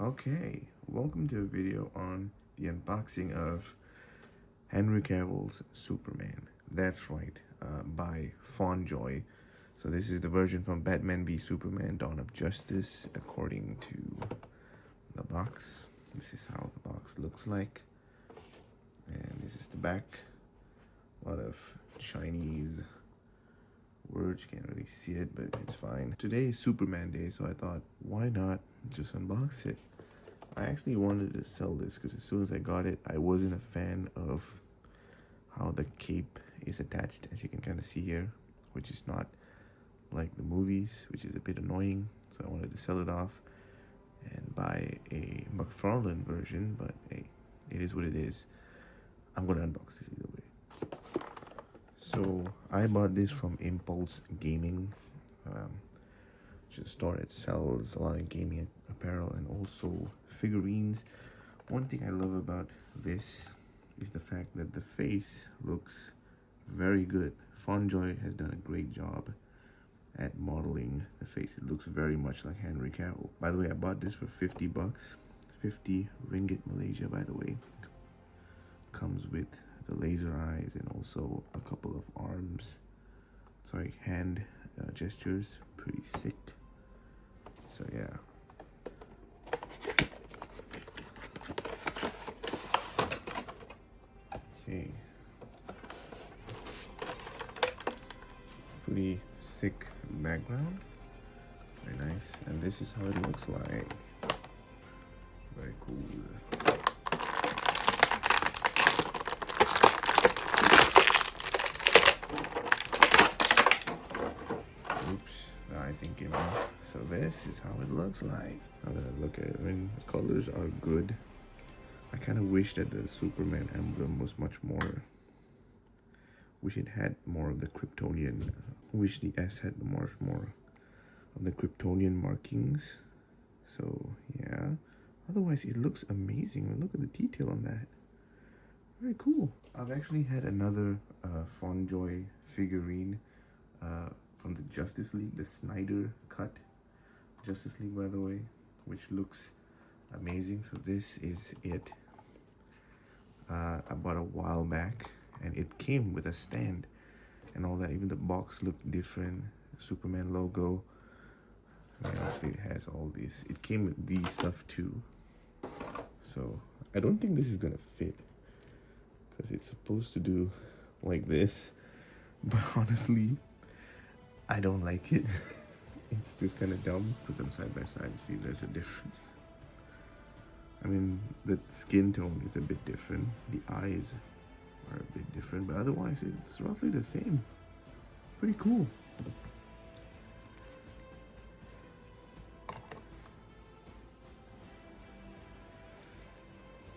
Okay, welcome to a video on the unboxing of Henry Cavill's Superman. That's right, by Fonjoy. So this is the version from Batman v Superman: Dawn of Justice, according to the box. This is how the box looks like, and this is the back. A lot of Chinese words, you can't really see it, but it's fine. Today is Superman Day, so I thought, why not just unbox it? I actually wanted to sell this because as soon as I got it, I wasn't a fan of how the cape is attached, as you can kind of see here, which is not like the movies, which is a bit annoying. So I wanted to sell it off and buy a McFarlane version, but hey, it is what it is. I'm gonna unbox this either way. So I bought this from Impulse Gaming, which is a store that sells a lot of gaming apparel and also figurines. One thing I love about this is the fact that the face looks very good. Fonjoy has done a great job at modeling the face. It looks very much like Henry Cavill. By the way, I bought this for 50 bucks. 50 ringgit Malaysia, by the way. Comes with the laser eyes and also a couple of hand gestures. Pretty sick. So yeah. Okay. Pretty sick background. Very nice. And this is how it looks like. Very cool. I think came off. So this is how it looks like. Now that I look at it, I mean, the colors are good. I kind of wish that the Superman emblem was much more. Wish it had more of the Kryptonian. Wish the S had more of the Kryptonian markings. So yeah. Otherwise, it looks amazing. Look at the detail on that. Very cool. I've actually had another Fonjoy figurine. From the Justice League, the Snyder cut Justice League, by the way, which looks amazing. So this is it. I bought a while back, and it came with a stand and all that. Even the box looked different. Superman logo. I mean, obviously it has all this. It came with these stuff too. So I don't think this is gonna fit because it's supposed to do like this, but honestly, I don't like it. It's just kind of dumb. Put them side by side and see if there's a difference. I mean, the skin tone is a bit different. The eyes are a bit different, but otherwise it's roughly the same. Pretty cool.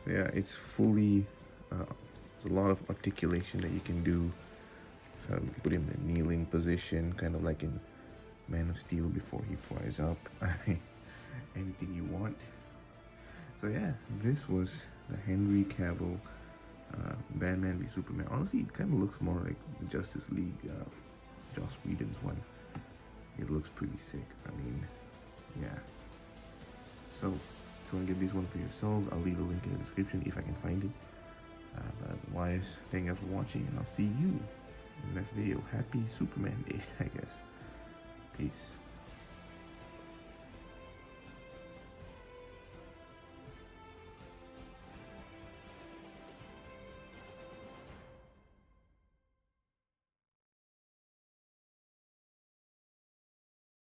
So yeah, it's fully, there's a lot of articulation that you can do. So you put him in a kneeling position, kind of like in Man of Steel before he flies up. Anything you want. So yeah, this was the Henry Cavill Batman v Superman. Honestly, it kind of looks more like the Justice League, Joss Whedon's one. It looks pretty sick. I mean, yeah. So if you want to get this one for yourselves, I'll leave a link in the description if I can find it. But otherwise, thank you guys for watching, and I'll see you in the next video. Happy Superman Day, I guess. Peace.